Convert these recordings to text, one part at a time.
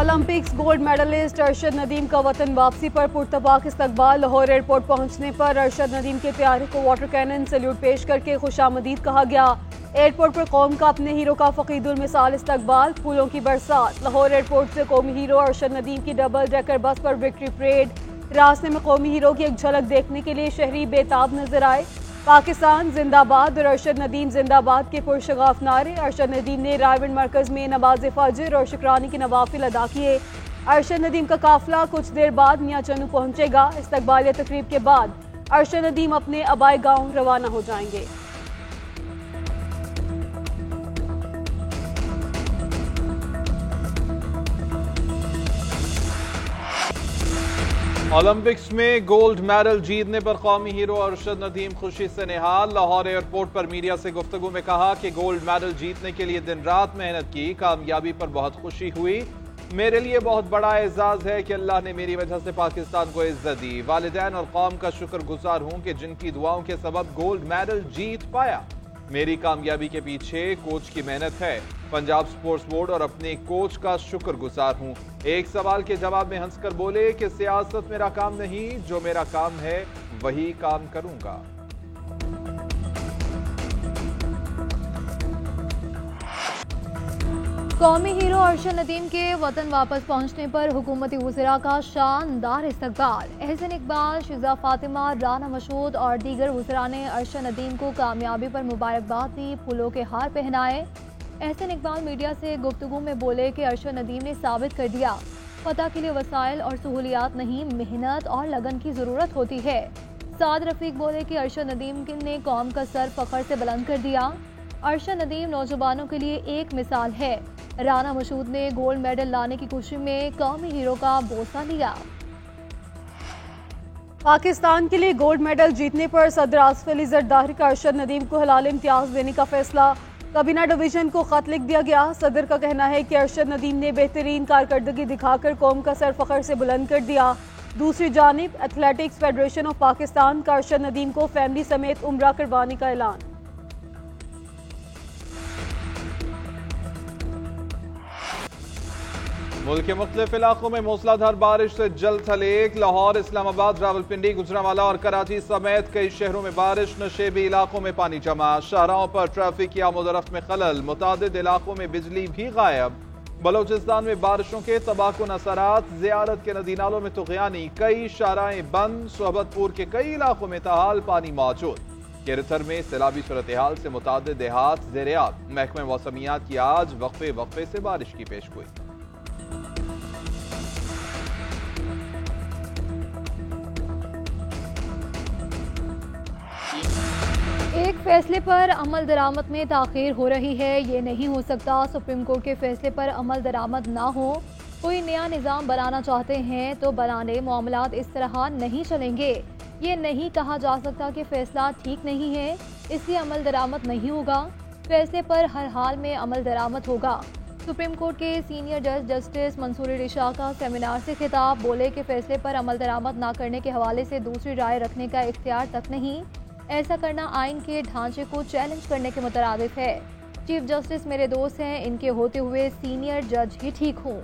Olympics gold medallist Arshad Nadeem का वतन वापसी पर पुरतबाक इस्तकबाल। लाहौर एयरपोर्ट पहुंचने पर अरशद नदीम के तैयारी को वाटर कैनन सैल्यूट पेश करके खुशामदीद कहा गया। एयरपोर्ट पर कौम का अपने हीरो का फकीदुल मिसाल इस्तकबाल, फूलों की बरसात। लाहौर एयरपोर्ट से कौमी हीरो अरशद नदीम की डबल डेकर बस पर विक्ट्री परेड। रास्ते में कौमी हीरो की एक झलक देखने के लिए शहरी बेताब नजर आए। पाकिस्तान जिंदाबाद और अरशद नदीम जिंदाबाद के पुरशगाफ नारे। अरशद नदीम ने रायविंड मरकज में नमाज फजर और शुक्रानी के नवाफिल अदा किए। अरशद नदीम का काफिला कुछ देर बाद मियां चन्नू पहुंचेगा। इस्तकबालिया तकरीब के बाद अरशद नदीम अपने आबाई गांव रवाना हो जाएंगे। ओलंपिक्स में गोल्ड मेडल जीतने पर कौमी हीरो अरशद नदीम खुशी से निहाल। लाहौर एयरपोर्ट पर मीडिया से गुफ्तगू में कहा कि गोल्ड मेडल जीतने के लिए दिन रात मेहनत की, कामयाबी पर बहुत खुशी हुई। मेरे लिए बहुत बड़ा एजाज है कि अल्लाह ने मेरी वजह से पाकिस्तान को इज्जत दी। वालिदैन और कौम का शुक्रगुजार हूं कि जिनकी दुआओं के सबब गोल्ड मेडल जीत पाया। मेरी कामयाबी के पीछे कोच की मेहनत है। पंजाब स्पोर्ट्स बोर्ड और अपने कोच का शुक्रगुजार हूं। एक सवाल के जवाब में हंसकर बोले कि सियासत मेरा काम नहीं, जो मेरा काम है वही काम करूंगा। कौमी हीरो अरशद नदीम के वतन वापस पहुंचने पर हुकूमती वज़रा का शानदार इस्तकबाल। एहसन इकबाल, शिजा फातिमा, राना मशहूद और दीगर वज़रा ने अरशद नदीम को कामयाबी पर मुबारकबाद दी, फूलों के हार पहनाए। एहसन इकबाल मीडिया से गुफ्तगू में बोले कि अरशद नदीम ने साबित कर दिया फतह के लिए वसाइल और सहूलियात नहीं, मेहनत और लगन की ज़रूरत होती है। साद रफीक बोले कि अरशद नदीम ने कौम का सर फख्र से बुलंद कर दिया। अरशद नदीम नौजवानों के लिए एक मिसाल है। राना मशहूद ने गोल्ड मेडल लाने की खुशी में कौमी हीरो का बोसा लिया। पाकिस्तान के लिए गोल्ड मेडल जीतने पर सदर आसिफ अली जरदारी का अरशद नदीम को हलाल इम्तियाज देने का फैसला। काबीना डिवीजन को खत लिख दिया गया। सदर का कहना है कि अरशद नदीम ने बेहतरीन कारकर्दगी दिखाकर कौम का सर फख्र से बुलंद कर दिया। दूसरी जानिब एथलेटिक्स फेडरेशन ऑफ पाकिस्तान का अरशद नदीम को फैमिली समेत उम्रा करवाने का ऐलान। मुल्क के मुख्तलिफ इलाकों में मूसलाधार बारिश से जल थलेक। लाहौर, इस्लामाबाद, रावलपिंडी, गुजरांवाला और कराची समेत कई शहरों में बारिश, नशेबी इलाकों में पानी जमा। शाहराहों पर ट्रैफिक की आमोदरफ्त में खलल, मुतादिद इलाकों में बिजली भी गायब। बलोचिस्तान में बारिशों के तबाहकुन असरात, ज़ियारत के नदी नालों में तुग़यानी, कई शाहराहें बंद। सोहबतपुर के कई इलाकों में ताहाल पानी मौजूद। केरथर में सैलाबी सूरत हाल से मुतादिद देहात ज़ेर-ए-आब। महकमे मौसमियात की आज वक्फे वक्फे से बारिश की पेशगोई। एक फैसले पर अमल दरामद में ताख़ीर हो रही है, ये नहीं हो सकता। सुप्रीम कोर्ट के फैसले पर अमल दरामद ना हो। कोई नया निज़ाम बनाना चाहते हैं तो बनाने, मामलात इस तरह नहीं चलेंगे। ये नहीं कहा जा सकता कि फैसला ठीक नहीं है इसलिए अमल दरामद नहीं होगा। फैसले पर हर हाल में अमल दरामद होगा। सुप्रीम कोर्ट के सीनियर जज जस्टिस मंसूर रिशा का सेमिनार से खिताब। बोले कि फैसले पर अमल दरामद ना करने के हवाले से दूसरी राय रखने का इख्तियार तक नहीं। ऐसा करना आइन के ढांचे को चैलेंज करने के मुतरादिफ है। चीफ जस्टिस मेरे दोस्त हैं, इनके होते हुए सीनियर जज ही ठीक हूँ।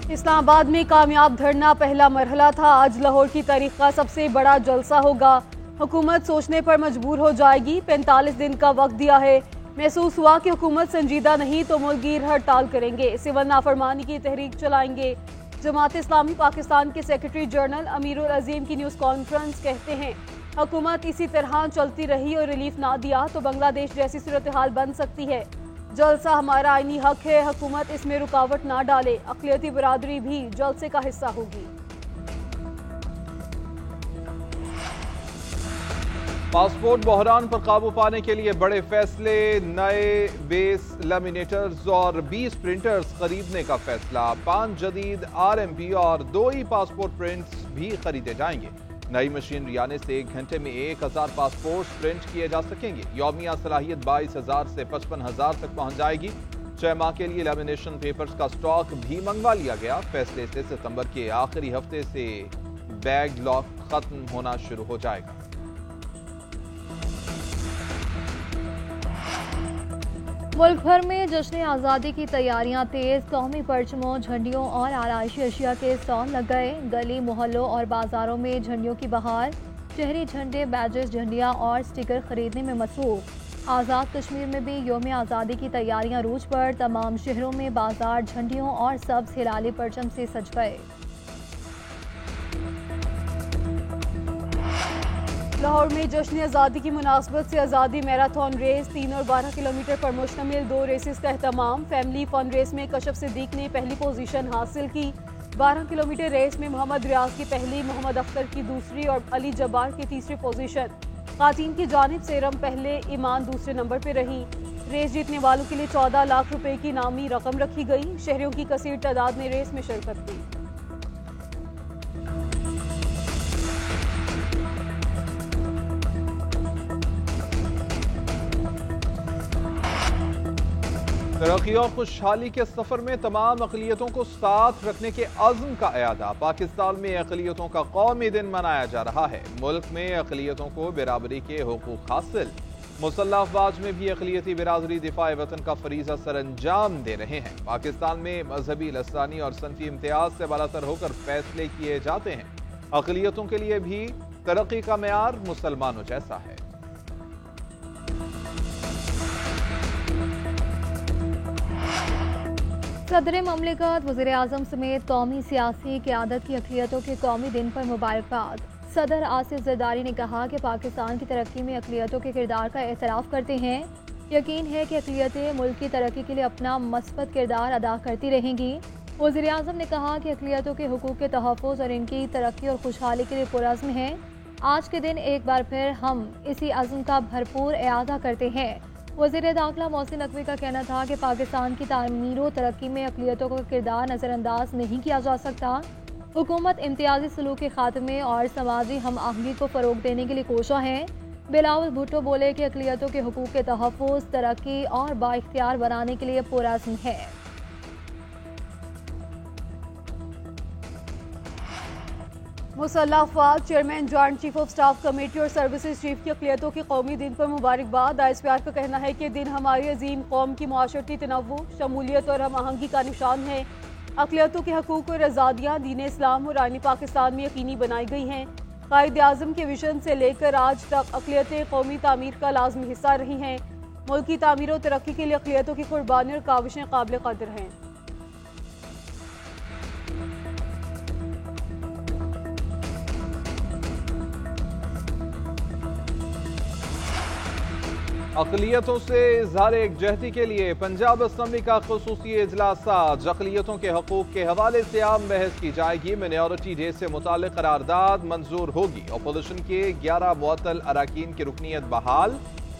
इस्लामाबाद में कामयाब धरना पहला मरहला था। आज लाहौर की तारीख का सबसे बड़ा जलसा होगा। हुकूमत सोचने पर मजबूर हो जाएगी। 45 दिन का वक्त दिया है। महसूस हुआ कि हुकूमत संजीदा नहीं तो मुल्कगीर हड़ताल करेंगे, सिविल नाफरमानी की तहरीक चलाएंगे। जमात इस्लामी पाकिस्तान के सेक्रेटरी जनरल अमीरुल अजीम की न्यूज़ कॉन्फ्रेंस कहते हैं हुकूमत इसी तरह चलती रही और रिलीफ ना दिया तो बांग्लादेश जैसी सूरत हाल बन सकती है। जलसा हमारा आईनी हक है, हुकूमत इसमें रुकावट ना डाले। अक़लियती बरादरी भी जलसे का हिस्सा होगी। पासपोर्ट बहरान पर काबू पाने के लिए बड़े फैसले। नए बेस लैमिनेटर्स और 20 प्रिंटर्स खरीदने का फैसला। 5 जदीद RMP और 2 ही पासपोर्ट प्रिंट्स भी खरीदे जाएंगे। नई मशीनरी आने से 1 घंटे में 1000 पासपोर्ट प्रिंट किए जा सकेंगे। यौमिया सलाहियत 22,000 से 55,000 तक पहुंच जाएगी। 6 माह के लिए लैमिनेशन पेपर्स का स्टॉक भी मंगवा लिया गया। फैसले से सितंबर के आखिरी हफ्ते से बैग लॉक खत्म होना शुरू हो जाएगा। मुल्क भर में जश्न आज़ादी की तैयारियां तेज। कौमी परचमों, झंडियों और आराइशी अशिया के स्टॉल लग गए। गली मोहल्लों और बाजारों में झंडियों की बहार। शहरी झंडे, बैजेस, झंडियां और स्टिकर खरीदने में मसरूफ। आज़ाद कश्मीर में भी यौम आज़ादी की तैयारियां रूज पर। तमाम शहरों में बाजार झंडियों और सब्ज हिलाली परचम से सज गए। लाहौर में जश्न आज़ादी की मुनासबत से आज़ादी मैराथन रेस 3 और 12 किलोमीटर पर मुश्तमिल 2 रेसेस का एहतमाम। फैमिली फन रेस में कशफ सिद्दीक ने पहली पोजीशन हासिल की। 12 किलोमीटर रेस में मोहम्मद रियाज की पहली, मोहम्मद अख्तर की दूसरी और अली जब्बार की तीसरी पोजीशन। खातीन की जानिब से रम पहले, ईमान दूसरे नंबर पर रही। रेस जीतने वालों के लिए 14 लाख रुपए की इनामी रकम रखी गई। शहरियों की कसीर तादाद ने रेस में शिरकत की। तरक्की और खुशहाली के सफर में तमाम अक़लियतों को साथ रखने के अज़्म का इयादा। पाकिस्तान में अक़लियतों का कौमी दिन मनाया जा रहा है। मुल्क में अक़लियतों को बराबरी के हुकूक हासिल। मुसल्लह अफ़वाज में भी अक़लियती बिरादरी दिफाए वतन का फरीज़ा सर अंजाम दे रहे हैं। पाकिस्तान में मजहबी, लसानी और सनफी इम्तियाज से बालातर होकर फैसले किए जाते हैं। अक़लियतों के लिए भी तरक्की का मेयार मुसलमानों जैसा है। सदर ममलिकत, वज़ीर आज़म समेत कौमी सियासी क़यादत की अक़लियतों के कौमी दिन पर मुबारकबाद। सदर आसिफ ज़रदारी ने कहा कि पाकिस्तान की तरक्की में अक़लियतों के किरदार का एतराफ़ करते हैं। यकीन है कि अक़लियतें मुल्क की तरक्की के लिए अपना मस्बत किरदार अदा करती रहेंगी। वज़ीर आज़म ने कहा कि अक़लियतों के हुकूक़ के तहफ़्फ़ुज़ और इनकी तरक्की और खुशहाली के लिए पुरअज़्म हैं। आज के दिन एक बार फिर हम इसी अज़्म का भरपूर इआदा करते हैं। वज़ीर दाखिला मोहसिन नकवी का कहना था कि पाकिस्तान की तामीर व तरक्की में अक़लियतों का किरदार नज़रअंदाज नहीं किया जा सकता। हुकूमत इम्तियाजी सलूक के खात्मे और समाजी हम आहंगी को फ़रोग़ देने के लिए कोशा है। बिलावल भुट्टो बोले कि अक़लियतों के हुकूक़ के तहफ़्फ़ुज़, तरक्की और बाइख्तियार बनाने के लिए पुरअज़्म है। मुसल्लह अफ़वाज chairman, joint chief of staff committee और सर्विसेज चीफ की अक़लियतों के कौमी दिन पर मुबारकबाद। ISPR का कहना है कि दिन हमारी अजीम कौम की मुआशरती तनव्वुर, शमूलियत और हम आहंगी का निशान है। अक़लियतों के हकूक़ और आज़ादियाँ दीन इस्लाम और आईन पाकिस्तान में यकीनी बनाई गई हैं। कायद आज़म के विजन से लेकर आज तक अक़लियतें कौमी तामीर का लाज़मी हिस्सा रही हैं। मुल्क की तामीर और तरक्की के लिए अक़लियतों की कुर्बानी और काविशें काबिल क़द्र हैं। अक़लियतों से इज़हार एकजहती के लिए पंजाब असम्बली का ख़ुसूसी इजलास आज। अक़लियतों के हकूक़ के हवाले से आम बहस की जाएगी। मिनॉरिटी डे से मुताल्लिक़ करारदाद मंजूर होगी। अपोजिशन के 11 मुअत्तल अरकान की रुकनीत बहाल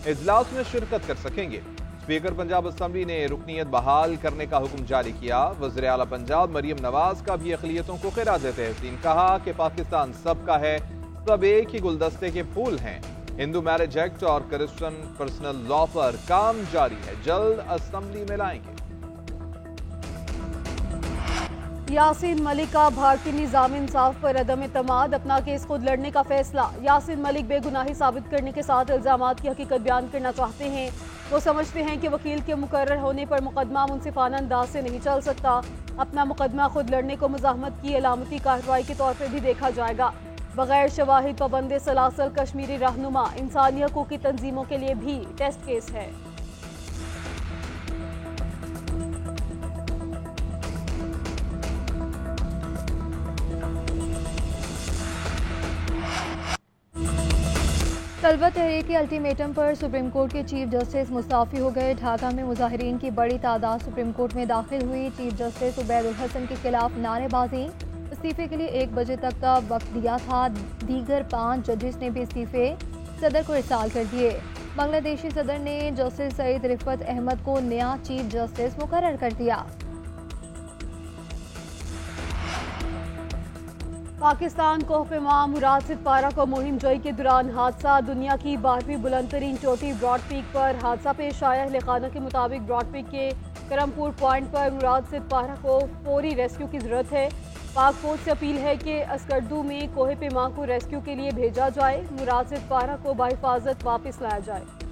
इजलास में शिरकत कर सकेंगे। स्पीकर पंजाब असम्बली ने रुकनीत बहाल करने का हुक्म जारी किया। वज़ीर आला पंजाब मरियम नवाज का भी अक़लियतों को खिराज तहसीन कहा कि पाकिस्तान सबका है, सब एक ही गुलदस्ते के फूल हैं। हिंदू मैरिज एक्ट और क्रिश्चियन पर्सनल लॉ पर काम जारी है, जल्द असेंबली में लाएंगे। यासीन मलिक का भारतीय निज़ाम इंसाफ पर अदम एतमाद, अपना केस खुद लड़ने का फैसला। यासीन मलिक बेगुनाही साबित करने के साथ इल्जामात की हकीकत बयान करना चाहते हैं। वो समझते हैं कि वकील के मुकर्रर होने पर मुकदमा मुनसिफाना अंदाज से नहीं चल सकता। अपना मुकदमा खुद लड़ने को मुज़ाहमत की अलामती कार्रवाई के तौर पर भी देखा जाएगा। बगैर शवाहिद पाबंद सलासल कश्मीरी रहनुमा इंसानी हकूक़ की तंजीमों के लिए भी टेस्ट केस है। तलबा तहरीक के अल्टीमेटम पर सुप्रीम कोर्ट के चीफ जस्टिस मुस्ताफ़ी हो गए। ढाका में मुजाहिरीन की बड़ी तादाद सुप्रीम कोर्ट में दाखिल हुई। चीफ जस्टिस उबैदुल हसन के खिलाफ नारेबाजी। इस्तीफे के लिए 1 बजे तक का वक्त दिया था। दीगर 5 जजेस ने भी इस्तीफे सदर को इरसाल कर दिए। बांग्लादेशी सदर ने जस्टिस सईद रिफत अहमद को नया चीफ जस्टिस मुकर्रर कर दिया। पाकिस्तान कोहपेमा मुराद सिद्दीकी को मुहिम जोई के दौरान हादसा। दुनिया की 12वीं बुलंद तरीन चोटी ब्रॉड पीक पर हादसा पेश आया। अहल-ए-खाना के मुताबिक ब्रॉड पीक के करमपुर पॉइंट पर मुराद सिद्दीकी को फौरी रेस्क्यू की जरूरत है। पाक फौज से अपील है कि अस्करदू में कोहे पेमा को रेस्क्यू के लिए भेजा जाए। मुराद सिद्दीकी को बाहिफाजत वापस लाया जाए।